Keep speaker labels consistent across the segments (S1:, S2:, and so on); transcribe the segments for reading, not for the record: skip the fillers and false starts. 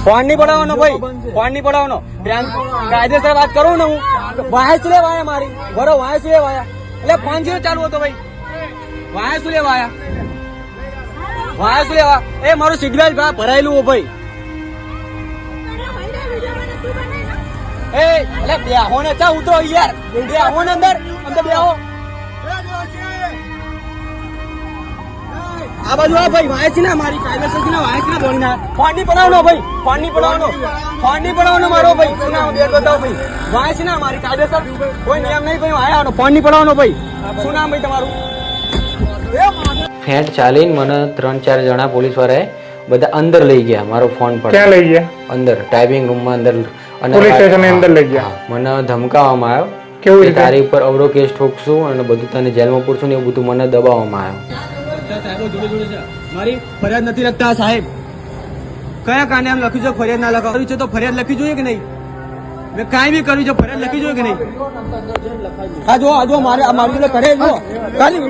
S1: Phone નહીં પડાવવાનો ભાઈ, phone નહીં પડાવવાનો. કાયદેસર વાત કરું ને હું. વાયા શું લે વાયા મારી બરો, વાયા શું લે વાયા? એટલે ફોન જેવો ચાલુ હતો ભાઈ. વાયા શું લે વાયા? વાયા શું લેવા? એ મારું સિગ્નલ ભરાયેલું હો ભાઈ. એ એટલે બેહો ને ચા ઉતરો યાર, બેહો ને અંદર બેહો. આ બાજુ આ ભાઈ વાય છે ને મારી કાયદેસર છે ને વાય છે ને બોલી ના. ફોન નહીં પડાવવાનો ભાઈ, ફોન નહીં પડાવવાનો, ફોન નહીં પડાવવાનો મારો ભાઈ. શું નામ બે બતાવો ભાઈ? વાય છે ને મારી કાયદેસર કોઈ નિયમ નહીં ભાઈ. વાય આવવાનો, ફોન નહીં પડાવવાનો ભાઈ. શું નામ ભાઈ તમારું?
S2: ફેટ ચાલીને મને 3-4 જણા પોલીસ વાળાએ બધા અંદર લઈ ગયા. મારો ફોન પર
S3: ક્યાં લઈ ગયા?
S2: અંદર ટાઈપિંગ રૂમમાં અંદર, અને
S3: પોલીસ સ્ટેશન ની અંદર લઈ ગયા.
S2: મને ધમકાવવામાં આવ્યો
S3: કેવું
S2: કે તારી ઉપર અવરો કેસ ઠોકશું અને બધું તને જેલમાં પૂરશું ને એવું બધું મને દબાવવામાં આવ્યો.
S1: સાહેબો જોડે જોડે છે મારી ફરિયાદ નથી લખતા સાહેબ. કયા કાને એમ લખ્યું છે ફરિયાદ ના લખાવી છે તો ફરિયાદ લખી જોઈએ કે નહીં? મેં કાંઈ બી કર્યું છે ફરિયાદ લખી જોઈએ કે નહીં? આ જો મારે મારું જોડે કરે જો ખાલી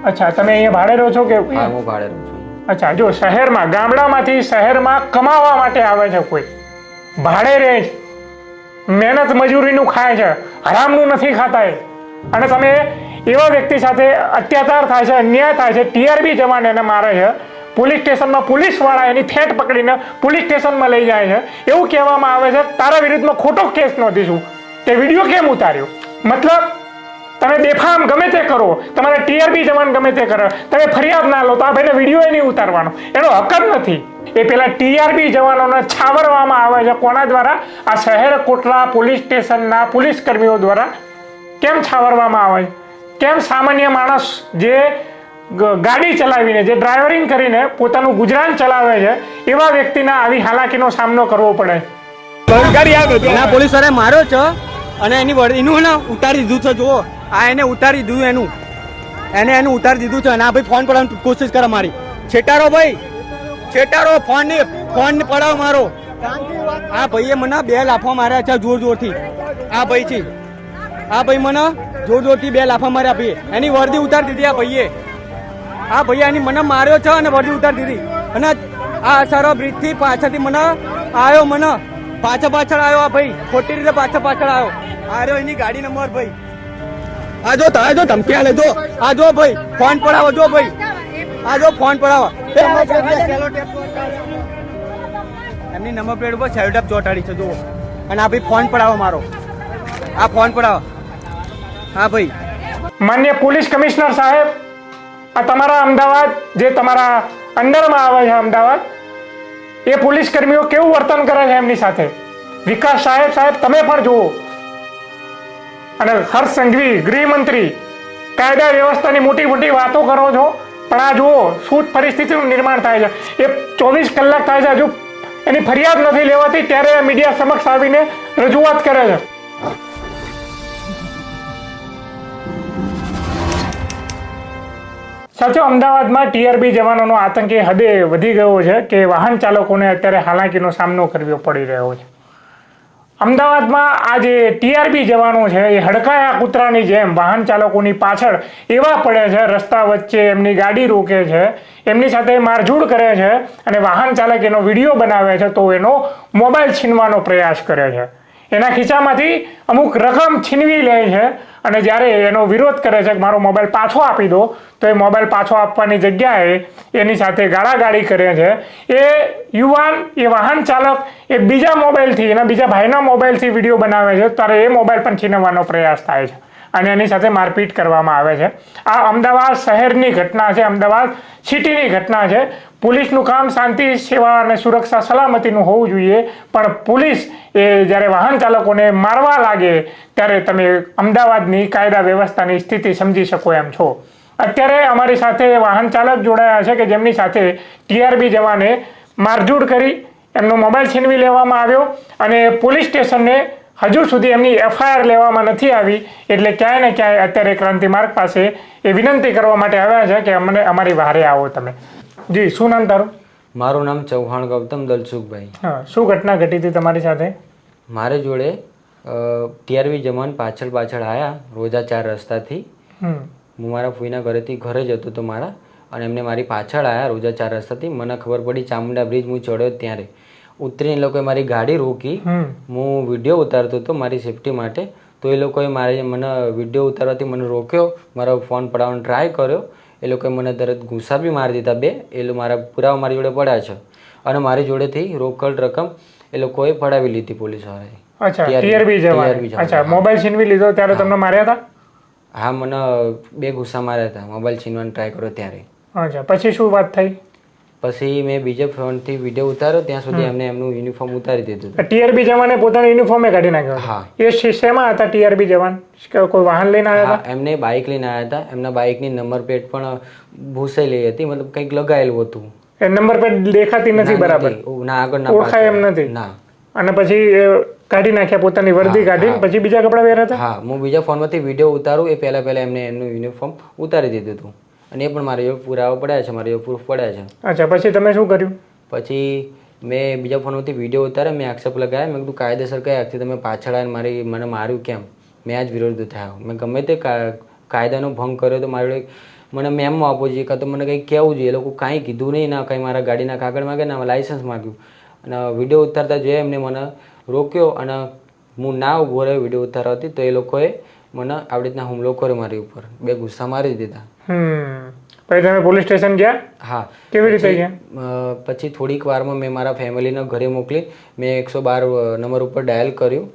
S3: અચ્છા, તમે અહીંયા ભાડે રહો છો કે?
S2: હા, હું ભાડે રહું છું.
S3: અચ્છા, જો શહેરમાં, ગામડામાંથી શહેરમાં કમાવા માટે આવે છે કોઈ, ભાડે રહે છે, મહેનત મજૂરીનું ખાય છે, હરામનું નથી ખાતા એ, અને તમે એવા વ્યક્તિ સાથે અત્યાચાર થાય છે, અન્યાય થાય છે, ટીઆરબી જવાને એને મારે છે, પોલીસ સ્ટેશનમાં પોલીસવાળા એની ફેટ પકડીને પોલીસ સ્ટેશનમાં લઈ જાય છે, એવું કહેવામાં આવે છે તારા વિરુદ્ધમાં ખોટો કેસ નોંધીશું, તે વિડીયો કેમ ઉતાર્યો? મતલબ તમે બેફામ ગમે તે કરો, તમારે ટીઆરબી જવાન ગમે તે કરે, તમે ફરિયાદ ના લો તો આ ભાઈને વિડીયો નહીં ઉતારવાનો, એનો હક જ નથી. એ પેલા ટીઆરબી જવાનોને છાવરવામાં આવે છે. કોના દ્વારા? આ શહેર કોટલા પોલીસ સ્ટેશનના પોલીસ કર્મીઓ દ્વારા. કેમ છાવરવામાં આવે છે? કેમ સામાન્ય માણસ જે ગાડી ચલાવીને, જે ડ્રાઈવરિંગ કરીને પોતાનું ગુજરાન ચલાવે છે એવા વ્યક્તિના આવી હાલાકીનો સામનો કરવો પડે?
S1: પોલીસ વાળાએ માર્યો છે અને એનું ને ઉતારી દીધું છે. જુઓ, આ એને ઉતારી દીધું, એનું ઉતારી દીધું છે. અને આ ભાઈ ફોન પડાવવાની કોશિશ કરે મારી. છેટારો ભાઈ, છેટારો, ફોન પડાવ મારો. આ ભાઈએ મને 2 લાફા માર્યા છે જોર જોરથી. આ ભાઈ છે, આ ભાઈ મને જોર જોરથી 2 લાફા માર્યા. ભાઈ એની વર્દી ઉતારી દીધી. આ ભાઈએ એની મને માર્યો છે અને વર્દી ઉતારી દીધી. અને આ સારો બ્રિજ થી પાછળથી મને આવ્યો, મને પાછળ આવ્યો. આ ભાઈ ખોટી રીતે પાછળ આવ્યો. આવ્યો એની ગાડી નંબર ભાઈ. આ જો ધમકી આલે જો. આ જો ભાઈ ફોન પડાવો, જો ભાઈ આ જો ફોન પડાવો. એમની નંબર પ્લેટ ઉપર સેલોટેપ ચોટાડી છે જુઓ. અને આ ભાઈ ફોન પડાવો મારો. આ ફોન પડાવો. હા ભાઈ.
S3: માન્ય પોલીસ કમિશનર સાહેબ, આ તમારા અમદાવાદ જે તમારા અંડરમાં આવે છે અમદાવાદ, એ પોલીસ કર્મીઓ કેવું વર્તન કરે છે એમની સાથે. વિકાસ સાહેબ તમે પણ જુઓ. અને હર્ષ સંઘવી ગૃહમંત્રી કાયદા વ્યવસ્થાની મોટી મોટી વાતો કરો છો, પણ આ જુઓ શું પરિસ્થિતિનું નિર્માણ થાય છે. એ 24 કલાક થાય છે, હજુ એની ફરિયાદ નથી લેવાતી, ત્યારે મીડિયા સમક્ષ આવીને રજૂઆત કરે છે. સાચો, અમદાવાદમાં ટીઆરબી જવાનોનો આતંક એ હદે વધી ગયો છે કે વાહન ચાલકોને અત્યારે હાલાકીનો સામનો કરવો પડી રહ્યો છે. અમદાવાદમાં આ જે ટીઆરબી જવાનો છે એ હડકાયા કૂતરાની જેમ વાહન ચાલકોની પાછળ એવા પડે છે, રસ્તા વચ્ચે એમની ગાડી રોકે છે, એમની સાથે મારઝૂડ કરે છે, અને વાહન ચાલક એનો વિડીયો બનાવે છે તો એનો મોબાઈલ છીનવાનો પ્રયાસ કરે છે. એના ખિસ્સામાંથી અમુક રકમ છીનવી લે છે, અને જ્યારે એનો વિરોધ કરે છે કે મારો મોબાઈલ પાછો આપી દો, તો એ મોબાઈલ પાછો આપવાની જગ્યાએ એની સાથે ગાળાગાળી કરે છે. એ યુવાન, એ વાહન ચાલક એ બીજા મોબાઈલથી, એના બીજા ભાઈના મોબાઈલથી વિડીયો બનાવે છે, ત્યારે એ મોબાઈલ પણ છીનવવાનો પ્રયાસ થાય છે અને એની સાથે મારપીટ કરવામાં આવે છે. આ અમદાવાદ શહેરની ઘટના છે, અમદાવાદ સિટીની ઘટના છે. પોલીસનું કામ શાંતિ, સેવા અને સુરક્ષા સલામતીનું હોવું જોઈએ, પણ પોલીસ એ જ્યારે વાહન ચાલકોને મારવા લાગે ત્યારે તમે અમદાવાદની કાયદા વ્યવસ્થાની સ્થિતિ સમજી શકો એમ છો. અત્યારે અમારી સાથે વાહન ચાલક જોડાયા છે કે જેમની સાથે ટીઆરબી જવાને મારઝૂડ કરી, એમનો મોબાઈલ છીનવી લેવામાં આવ્યો, અને પોલીસ સ્ટેશનને હજુ સુધી એમની એફઆઈઆર લેવામાં નથી આવી. એટલે ક્યાંય ને ક્યાંય અત્યારે ક્રાંતિ માર્ગ પાસે એ વિનંતી કરવા માટે આવ્યા છે કે અમને અમારી વારે આવો તમે. જી, શું નામ તારું?
S2: મારું નામ ચૌહાણ ગૌતમ દલસુખભાઈ.
S3: હા, શું ઘટના ઘટી હતી તમારી સાથે?
S2: મારી જોડે ટીઆરબી જવાન પાછળ આવ્યા રોજા 4 રસ્તાથી. હું મારા ફોઈના ઘરેથી ઘરે જતો તો મારા અને એમને મારી પાછળ આવ્યા રોજા 4 રસ્તાથી. મને ખબર પડી ચામુંડા બ્રિજ હું ચડ્યો ત્યારે ઉતરીને એ લોકોએ મારી ગાડી રોકી. હું વિડીયો ઉતારતો હતો મારી સેફટી માટે, તો એ લોકોએ મને વિડીયો ઉતારવાથી મને રોક્યો, મારો ફોન પડાવવાનો ટ્રાય કર્યો. એ લોકોએ મને તરત ઘૂસા બી મારી દીધા 2. મારા પુરાવા મારી જોડે પડ્યા છે અને મારી જોડેથી રોકડ રકમ એ લોકોએ પડાવી લીધી પોલીસવાળાએ.
S3: અચ્છા, ટીઆરબી જવાન. અચ્છા, મોબાઈલ છીનવી લીધો ત્યારે તમને માર્યા હતા?
S2: હા, મને 2 ઘૂસા માર્યા હતા મોબાઈલ છીનવાનો ટ્રાય કર્યો ત્યારે.
S3: અચ્છા, પછી શું વાત થઈ?
S2: પછી મેં બીજા ફોનથી વિડીયો ઉતાર્યો, ત્યાં સુધી એમને એમનું યુનિફોર્મ ઉતારી દીધું.
S3: ટીઆરબી જવાને પોતાનો યુનિફોર્મે કાઢી નાખ્યો?
S2: હા.
S3: એ શેમાં હતા ટીઆરબી જવાન? કોઈ વાહન લઈને આવ્યા હતા?
S2: એમને બાઇક લઈને આવ્યા હતા. એમના બાઇકની નંબર પ્લેટ પણ ભૂસાયેલી હતી, મતલબ કંઈક લગાવેલું હતું.
S3: એ નંબર પ્લેટ દેખાતી નથી બરાબર?
S2: ના, આગળ ના
S3: ઓળખાય એમ નથી?
S2: ના.
S3: અને પછી કાઢી નાખ્યા પોતાની વર્દી કાઢીને, પછી બીજા કપડા પહેર્યા હતા?
S2: હા, હું બીજા ફોનમાંથી વિડીયો ઉતારું એ પહેલા એમને એમનું યુનિફોર્મ ઉતારી દીધું હતું અને એ પણ મારા જોડે પુરાવા પડ્યા છે, મારા જોડે પ્રૂફ પડ્યા છે.
S3: અચ્છા, પછી તમે શું કર્યું?
S2: પછી મેં બીજા ફોનમાંથી વિડીયો ઉતાર્યા, મેં આક્ષેપ લગાવ્યા. મેં કીધું કાયદેસર કયા આક્ષેપ તમે પાછળ આવીને મને માર્યું કેમ? મેં આજ વિરોધ થયો. મેં ગમે તે કાયદાનો ભંગ કર્યો તો મારી જોડે મને મેમો આપવો જોઈએ, કાં તો મને કંઈ કહેવું જોઈએ. એ લોકો કાંઈ કીધું નહીં, ના કંઈ મારા ગાડીના કાગળ માગે, ના લાઇસન્સ માગ્યું. અને વિડીયો ઉતારતા જોઈએ એમને મને રોક્યો અને હું ના ઊભો રહ્યો વિડીયો ઉતારવાથી, તો એ લોકોએ મને આવી રીતના હુમલો કર્યો મારી ઉપર, 2 ગુસ્સા મારી દીધા.
S3: પછી તમે પોલીસ સ્ટેશન ગયા?
S2: હા.
S3: કેવી રીતે ગયા?
S2: પછી થોડીક વારમાં મેં મારા ફેમિલીના ઘરે મોકલી, મેં 112 નંબર ઉપર ડાયલ કર્યું.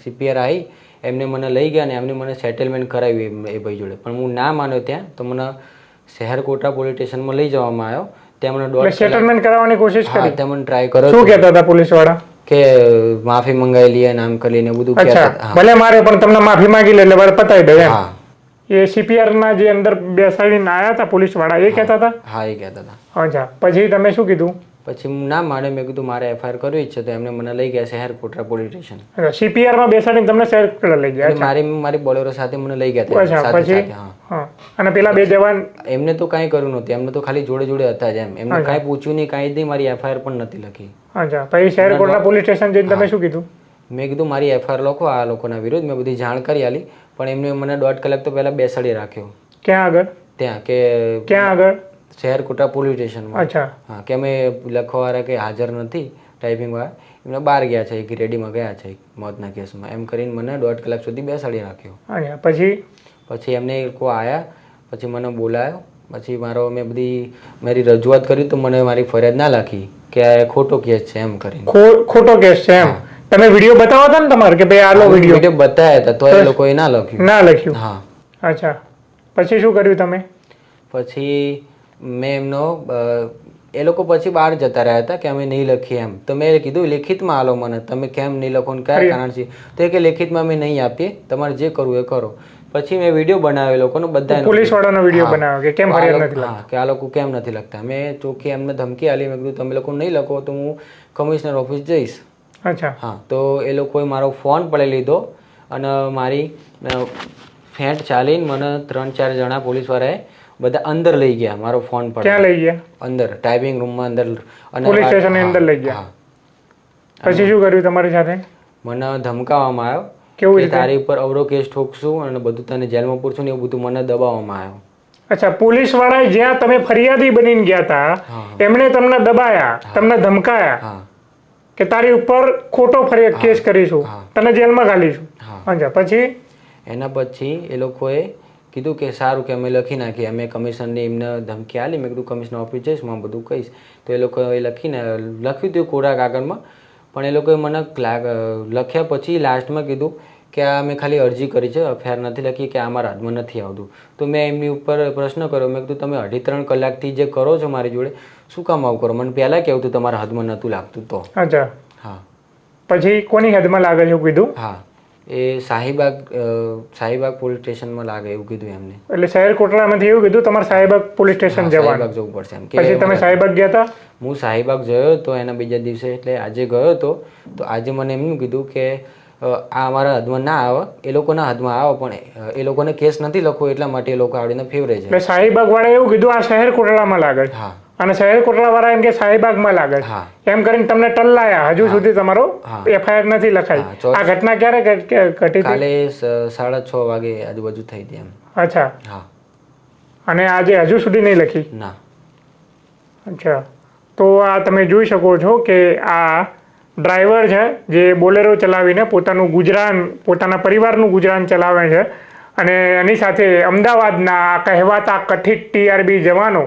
S2: CPR આવી, એમને મને લઈ ગયા અને એમને મને સેટલમેન્ટ કરાવ્યું એ ભાઈ જોડે. પણ હું ના માન્યો ત્યાં, તો મને શહેર કોટડા પોલીસ સ્ટેશનમાં લઈ જવામાં આવ્યો. ત્યાં મને
S3: સેટલમેન્ટ કરાવવાની કોશિશ કરી?
S2: ત્યાં મને ટ્રાય કર્યો.
S3: શું કહેતા હતા પોલીસ વાળા?
S2: કે માફી મંગાવી લઈએ, નામ કરી લઈને બધું કહેતા હતા.
S3: ભલે મારે પણ તમને માફી માંગી લે એટલે પતાવી દે એમ. એ CPR ના જે અંદર બેસાડીને આવ્યા હતા પોલીસ વાળા, એ કહેતા હતા?
S2: હા, એ કહેતા હતા.
S3: અચ્છા, પછી તમે શું કીધું?
S2: પછી હું ના માને, મેં કીધું મારે FIR કરવી જ છે, તો એમને મને લઈ ગયા શહેર કોટડા પોલીસ સ્ટેશન.
S3: CPR માં બેસાડીને તમને શહેર કોટડા લઈ ગયા?
S2: મારી બોલેરો સાથે મને લઈ ગયા
S3: હતા. પછી અને પેલા 2 જવાન?
S2: એમને તો કાંઈ કર્યું નહોતું, એમને તો ખાલી જોડે જોડે હતા જ એમ. એમને કાંઈ પૂછ્યું નહીં, કાંઈ નહીં. મારી FIR પણ નથી લખી.
S3: અચ્છા, પછી શહેર કોટડા પોલીસ સ્ટેશન જઈને તમે શું કીધું?
S2: મેં કીધું મારી FIR લખો આ લોકોના વિરુદ્ધ. મેં બધી જાણ કરી આલી, પણ એમને મને 1.5 કલાક તો પહેલા બેસાડી રાખ્યો.
S3: ક્યાં આગળ?
S2: ત્યાં કે
S3: ક્યાં આગળ?
S2: શહેર કોટડા પોલીસ સ્ટેશનમાં.
S3: અચ્છા.
S2: હા, કે અમે લખવાવાળા કે હાજર નથી, ટાઈપિંગ વાળા એમને બહાર ગયા છે, કે રેડીમાં ગયા છે મોતના કેસમાં, એમ કરીને મને 1.5 કલાક સુધી બેસાડી રાખ્યો. પછી એમને લોકો આવ્યા, પછી મને બોલાયો. પછી મારી રજૂઆત કરી તો મને મારી ફરિયાદ ના લખી કે આ ખોટો કેસ છે એમ કરીને.
S3: ખોટો કેસ છે એમ? તમે વિડીયો બતાવો હતા ને તમારે કે ભાઈ આલો વિડીયો
S2: બતાવ્યા હતા, તો એ લોકોએ ના લખ્યું.
S3: હા. અચ્છા, પછી શું કર્યું તમે?
S2: પછી મેં એ લોકો પછી બહાર જતા રહ્યા હતા કે અમે નહીં લખીએ એમ. તો મેં કીધું લેખિતમાં આલો મને, તમે કેમ નહીં લખો ને કયા કારણથી? તો એ કે લેખિતમાં અમે નહીં આપીએ, તમારે જે કરવું એ કરો. પછી મેં વિડીયો બનાવ્યો લોકોનો, બધા
S3: પોલીસ વાળાનો વિડીયો બનાવ્યો કે કેમ ફરિયાદ નથી લખતા,
S2: કે આ લોકો કેમ નથી લખતા. મેં ચોખ્ખી એમને ધમકી આલી, મેં કીધું તમે લોકો નહીં લખો તો હું કમિશનર ઓફિસ જઈશ.
S3: અચ્છા.
S2: હા, તો એ લોકોએ મારો ફોન પડી લીધો અને મારી ફેંટ ચાલીને મને 3-4 જણા પોલીસવાળાએ બધા અંદર લઈ ગયા. મારો ફોન પર
S3: ક્યાં લઈ ગયા?
S2: અંદર ટાઈપિંગ રૂમમાં અંદર,
S3: પોલીસ સ્ટેશન ની અંદર લઈ ગયા. પછી શું કર્યું તમારી સાથે?
S2: મને ધમકાવવામાં આવ્યો
S3: કેવું?
S2: તારી ઉપર અવરો કેસ ઠોકશું અને બધું તને જેલમાં પૂરશું ને એવું બધું મને દબાવવામાં આવ્યો.
S3: અચ્છા, પોલીસ વાળાએ જ્યાં તમે ફરિયાદી બનીને ગયા હતા એમણે તમને દબાયા, તમને ધમકાયા કે તારી ઉપર ખોટો ફરિયાદ કેસ કરીશું, તને જેલમાં ઘાલીશું. અચ્છા, પછી?
S2: એના પછી એ લોકોએ કીધું કે સારું કે અમે લખી નાખીએ. અમે કમિશનરની એમને ધમકી આલી. મેં કીધું કમિશનર ઓફિસ જઈશ, હું બધું કહીશ. તો એ લોકોએ લખ્યું હતું કોરા કાગળમાં, પણ એ લોકોએ મને લખ્યા પછી લાસ્ટમાં કીધું કે આ મેં ખાલી અરજી કરી છે, FIR નથી લખી, કે આ મારા હાથમાં નથી આવતું. તો મેં એમની ઉપર પ્રશ્ન કર્યો, મેં કીધું તમે 2.5-3 કલાકથી જે કરો છો મારી જોડે, શું કામ આવું કરો? મને પહેલાં કહેવું હતું તમારા હાથમાં નહોતું લાગતું તો.
S3: અચ્છા.
S2: હા.
S3: પછી કોની હાથમાં લાગે છે એવું કીધું?
S2: હા, એ શાહીબાગ પોલીસ સ્ટેશનમાં લાગે એવું કીધું એમને.
S3: એટલે શહેર કોટડામાંથી એવું કીધું તમારે શાહીબાગ પોલીસ સ્ટેશન જવાનું?
S2: જવું પડશે એમ.
S3: પછી તમે શાહીબાગ ગયા હતા?
S2: હું શાહીબાગ ગયો હતો એના બીજા દિવસે, એટલે આજે ગયો હતો. તો આજે મને એમનું કીધું કે આ અમારા હાથમાં ના આવે, એ લોકોના હાથમાં આવે, પણ એ લોકોને કેસ નથી લખવો એટલા માટે એ લોકો આવડીને ફેવરે છે.
S3: એટલે શાહીબાગ વાળા એવું કીધું આ શહેર કોટડામાં લાગે છે.
S2: હા.
S3: અને શહેર કોટડા વાળા એમ કે શાહીબાગમાં લાગે છે. એમ કરીને તમને ટલ્લાયા. હજુ સુધી તમારો FIR નથી લખાઈ. આ ઘટના ક્યારે ઘટી?
S2: કાલે 6:30 વાગે આજુબાજુ થઈ હતી એમ.
S3: અચ્છા.
S2: હા.
S3: અને આજે હજુ સુધી નહીં લખી?
S2: ના.
S3: અચ્છા, તો આ તમે જોઈ શકો છો કે આ ડ્રાઈવર છે જે બોલેરો ચલાવીને પોતાનું ગુજરાન, પોતાના પરિવારનું ગુજરાન ચલાવે છે, અને એની સાથે અમદાવાદના કહેવાતા કથિત TRB જવાનો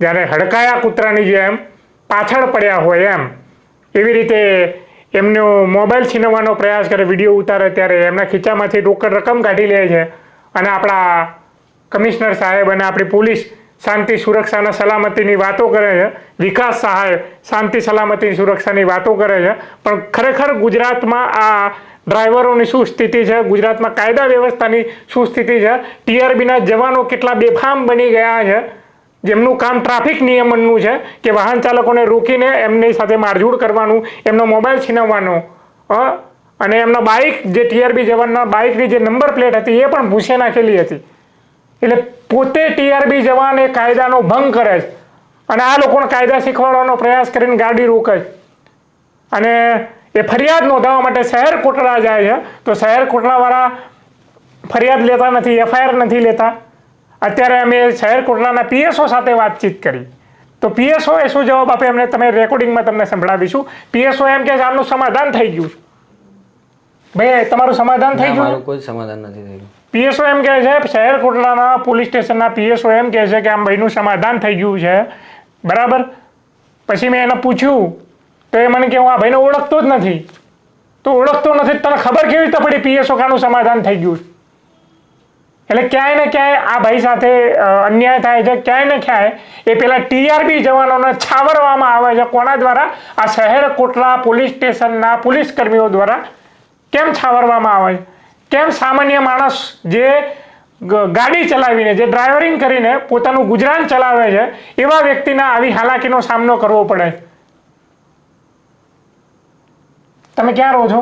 S3: જ્યારે હડકાયા કૂતરાની જેમ પાછળ પડ્યા હોય એમ એવી રીતે એમનો મોબાઈલ છીનવવાનો પ્રયાસ કરે, વિડીયો ઉતારે ત્યારે એમના ખીચામાંથી રોકડ રકમ કાઢી લે છે, અને આપણા કમિશનર સાહેબ અને આપણી પોલીસ શાંતિ સુરક્ષાના સલામતીની વાતો કરે છે, વિકાસ સહાય શાંતિ સલામતી સુરક્ષાની વાતો કરે છે, પણ ખરેખર ગુજરાતમાં આ ડ્રાઈવરોની શું સ્થિતિ છે, ગુજરાતમાં કાયદા વ્યવસ્થાની શું સ્થિતિ છે, TRBના જવાનો કેટલા બેફામ બની ગયા છે, જેમનું કામ ટ્રાફિક નિયમનનું છે કે વાહન ચાલકોને રોકીને એમની સાથે મારઝૂડ કરવાનું, એમનો મોબાઈલ છીનવવાનો, અને એમના બાઇક, જે TRB જવાનના બાઇકની જે નંબર પ્લેટ હતી એ પણ ભૂસે નાખેલી હતી. એટલે પોતે TRB જવાન એ કાયદાનો ભંગ કરે છે, અને આ લોકોને કાયદા શીખવાડવાનો પ્રયાસ કરીને ગાડી રોકે છે, અને એ ફરિયાદ નોંધાવવા માટે શહેર કોટડા જાય છે તો શહેર કોટડાવાળા ફરિયાદ લેતા નથી, FIR નથી લેતા. અત્યારે અમે શહેર કોટડાના PSO સાથે વાતચીત કરી તો PSO એ શું જવાબ આપે એમને તમે રેકોર્ડિંગમાં તમને સંભળાવીશું. PSO એમ કે આનું સમાધાન થઈ ગયું. ભાઈ તમારું સમાધાન થઈ ગયું?
S2: મારું કોઈ સમાધાન નથી થયું.
S3: PSO એમ કહે છે, શહેર કોટડાના પોલીસ સ્ટેશનના PSO એમ કહે છે કે આમ ભાઈનું સમાધાન થઈ ગયું છે, બરાબર. પછી મેં એને પૂછ્યું તો એ મને કે હું આ ભાઈને ઓળખતો જ નથી. તો ઓળખતો નથી તને ખબર કેવી રીતે પડી PSO કાનું સમાધાન થઈ ગયું? એટલે ક્યાંય ને ક્યાંય આ ભાઈ સાથે અન્યાય થાય છે, ક્યાંય ને ક્યાંય એ પેલા TRB જવાનોને છાવરવામાં આવે છે. કોના દ્વારા? આ શહેર કોટડા પોલીસ સ્ટેશનના પોલીસ કર્મીઓ દ્વારા. કેમ છાવરવામાં આવે છે? કેમ સામાન્ય માણસ જે ગાડી ચલાવીને, જે ડ્રાઈવરિંગ કરીને પોતાનું ગુજરાન ચલાવે છે એવા વ્યક્તિના આવી હાલાકીનો સામનો કરવો પડે? તમે ક્યાં રહો છો?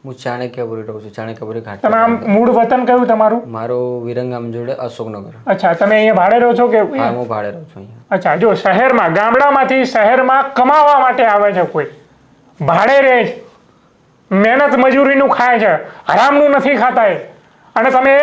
S2: હું ચાણક્યપુરી રહું છું, ચાણક્યપુરી ઘાટ.
S3: તમે આમ મૂળ વતન કયું તમારું?
S2: મારું વિરંગામ જોડે અશોકનગર.
S3: અચ્છા, તમે અહીંયા ભાડે રહો છો કે?
S2: હા, હું ભાડે રહું છું અહીંયા.
S3: અચ્છા, જો શહેરમાં, ગામડામાંથી શહેરમાં કમાવા માટે આવે છે કોઈ, ભાડે રહે છે, મહેનત મજૂરીનું ખાય છે, હરામનું નથી ખાતા એ, અને તમે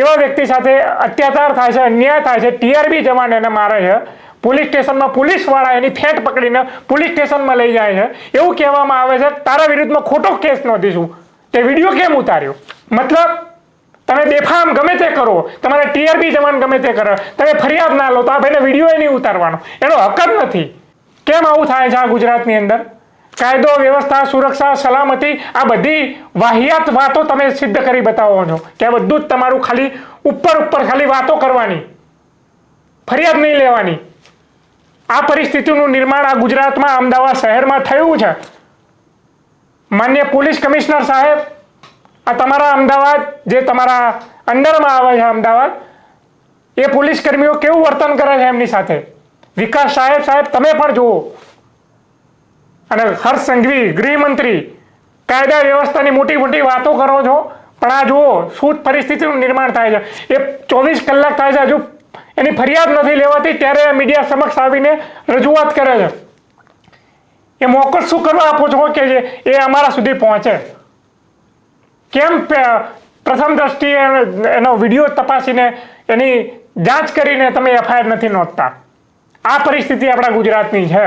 S3: એવા વ્યક્તિ સાથે અત્યાચાર થાય છે, અન્યાય થાય છે, TRB જવાન એને મારે છે, પોલીસ સ્ટેશનમાં પોલીસવાળા એની ફેટ પકડીને પોલીસ સ્ટેશનમાં લઈ જાય છે, એવું કહેવામાં આવે છે તારા વિરુદ્ધમાં ખોટો કેસ નોંધીશું, તે વિડીયો કેમ ઉતાર્યો? મતલબ તમે બેફામ ગમે તે કરો, તમારે TRB જવાન ગમે તે કરે, તમે ફરિયાદ ના લો તો આ ભાઈને વિડીયો નહીં ઉતારવાનો, એનો હક જ નથી. કેમ આવું થાય છે આ ગુજરાતની અંદર? કાયદો, વ્યવસ્થા, સુરક્ષા, સલામતી, આ બધી વાહિયાત વાતો તમે સિદ્ધ કરી બતાવો છો કે આ બધું જ તમારું ખાલી ઉપર ખાલી વાતો કરવાની, ફરિયાદ નહીં લેવાની. આ પરિસ્થિતિનું નિર્માણ આ ગુજરાતમાં, અમદાવાદ શહેરમાં થયું છે. માન્ય પોલીસ કમિશનર સાહેબ, આ તમારા અમદાવાદ, જે તમારા અંડરમાં આવે છે અમદાવાદ, એ પોલીસ કર્મીઓ કેવું વર્તન કરે છે એમની સાથે. વિકાસ સાહેબ તમે પણ જુઓ, અને હર્ષ સંઘવી ગૃહમંત્રી કાયદા વ્યવસ્થાની મોટી મોટી વાતો કરો છો, પણ આ જુઓ શું પરિસ્થિતિનું નિર્માણ થાય છે. એ 24 કલાક થાય છે, હજુ એની ફરિયાદ નથી લેવાતી ત્યારે મીડિયા સમક્ષ આવીને રજૂઆત કરે છે. એ મોકળ શું કરવા આપો છો કે એ અમારા સુધી પહોંચે? કેમ પ્રથમ દ્રષ્ટિએ એનો વિડીયો તપાસીને એની જાંચ કરીને તમે FIR નથી નોંધતા? આ પરિસ્થિતિ આપણા ગુજરાતની છે.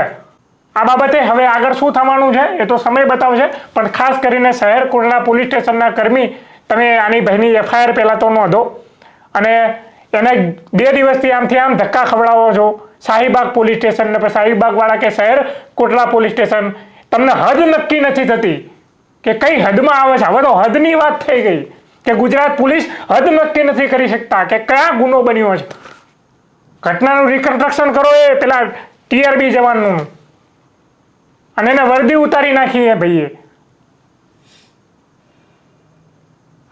S3: આ બાબતે હવે આગળ શું થવાનું છે એ તો સમય બતાવશે, પણ ખાસ કરીને શહેર કોટડા પોલીસ સ્ટેશનના કર્મી, તમે આની ભાઈની FIR પહેલાં તો નોંધો, અને એને 2 દિવસથી આમથી આમ ધક્કા ખવડાવો છો. શાહીબાગ પોલીસ સ્ટેશન ને શાહીબાગવાળા કે શહેર કોટડા પોલીસ સ્ટેશન, તમને હદ નક્કી નથી થતી કે કઈ હદમાં આવે છે. હવે તો હદની વાત થઈ ગઈ કે ગુજરાત પોલીસ હદ નક્કી નથી કરી શકતા કે કયા ગુનો બન્યો છે. ઘટનાનું રિકન્સ્ટ્રક્શન કરો એ પેલા TRB જવાનનું, અને એને વર્દી ઉતારી નાખી ભાઈએ.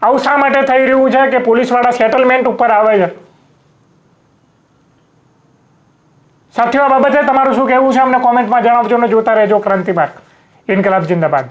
S3: આવું શા માટે થઈ રહ્યું છે કે પોલીસવાળા સેટલમેન્ટ ઉપર આવે છે? સાથીઓ, આ બાબતે તમારું શું કહેવું છે અમને કોમેન્ટમાં જણાવજો, અને જોતા રહેજો ક્રાંતિબાગ. ઇન્કલાબ જિંદાબાદ.